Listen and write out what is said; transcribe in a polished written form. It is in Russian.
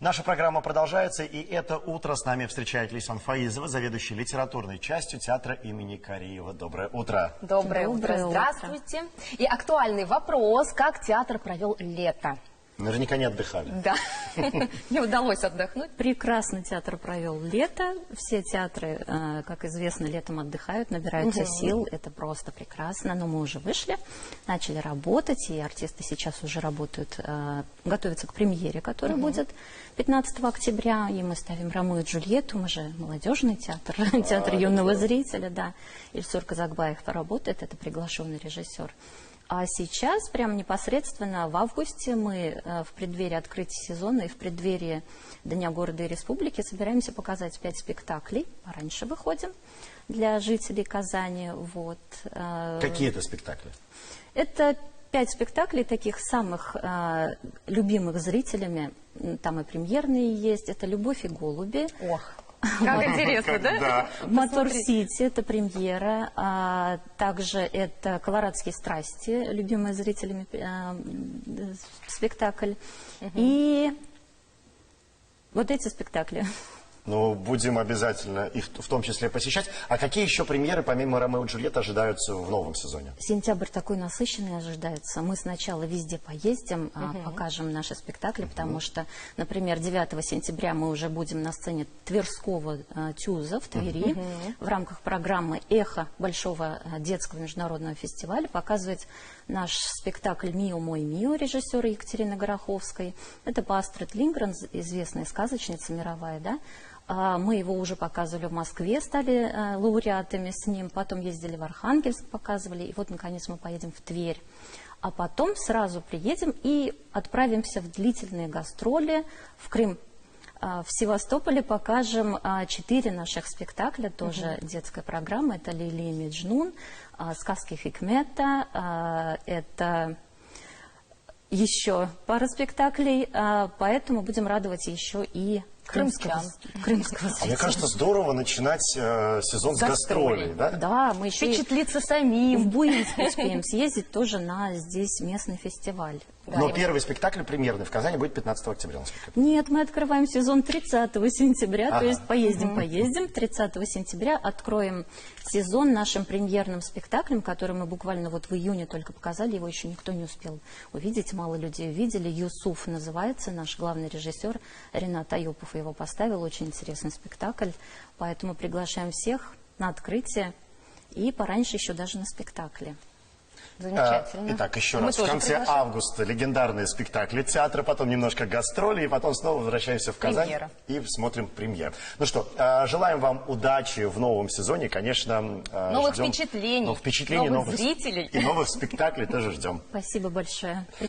Наша программа продолжается, и это утро с нами встречает Лейсан Фаизова, заведующая литературной частью театра имени Кореева. Доброе утро. Доброе утро. Здравствуйте. И актуальный вопрос: как театр провел лето? Наверняка не отдыхали. Да, не удалось отдохнуть. Прекрасно театр провел лето. Все театры, как известно, летом отдыхают, набираются сил. Это просто прекрасно. Но мы уже вышли, начали работать, и артисты сейчас уже работают, готовятся к премьере, которая будет 15 октября. И мы ставим «Ромео и Джульетту». Мы же молодежный театр, театр юного зрителя, да. Ильсур Казакбаев поработает, это приглашенный режиссер. А сейчас, прямо непосредственно в августе, мы в преддверии открытия сезона и в преддверии Дня города и республики собираемся показать 5 спектаклей. Пораньше выходим для жителей Казани. Вот. Какие это спектакли? Это 5 спектаклей, таких самых любимых зрителями. Там и премьерные есть. Это «Любовь и голуби». Ох, как интересно, да? «Мотор-Сити» — это премьера. Также это «Колорадские страсти», любимые зрителями спектакль. И вот эти спектакли. Ну, будем обязательно их в том числе посещать. А какие еще премьеры, помимо «Ромео и Джульетты», ожидаются в новом сезоне? Сентябрь такой насыщенный ожидается. Мы сначала везде поездим, покажем наши спектакли, потому что, например, 9 сентября мы уже будем на сцене Тверского ТЮЗа в Твери в рамках программы «Эхо» большого детского международного фестиваля показывать наш спектакль «Мио, мой Мио» режиссера Екатерины Гороховской. Это по Астрид Лингрен, известная сказочница мировая, да? Мы его уже показывали в Москве, стали лауреатами с ним, потом ездили в Архангельск, показывали, и вот, наконец, мы поедем в Тверь. А потом сразу приедем и отправимся в длительные гастроли в Крым. В Севастополе покажем 4 наших спектакля, тоже детская программа. Это «Лейли и Меджнун», «Сказки Хикмета», это еще пара спектаклей, поэтому будем радовать еще и крымского зрителя. Мне кажется, здорово начинать сезон с гастролей, да? Да, мы еще Впечатлиться самим. в Буинск успеем съездить тоже на здесь местный фестиваль. Но первый спектакль премьерный в Казани будет 15 октября, насколько я понимаю. Нет, мы открываем сезон 30 сентября, то есть поездим. 30 сентября откроем сезон нашим премьерным спектаклем, который мы буквально вот в июне только показали, его еще никто не успел увидеть, мало людей увидели. «Юсуф» называется, наш главный режиссер Ренат Аюпов его поставил, очень интересный спектакль, поэтому приглашаем всех на открытие и пораньше еще даже на спектакле. Замечательно. Итак, еще раз, в конце августа легендарные спектакли театра, потом немножко гастроли, и потом снова возвращаемся в Казань и смотрим премьер. Ну что, желаем вам удачи в новом сезоне, конечно. Новых впечатлений, новых новых зрителей. И новых спектаклей тоже ждем. Спасибо большое.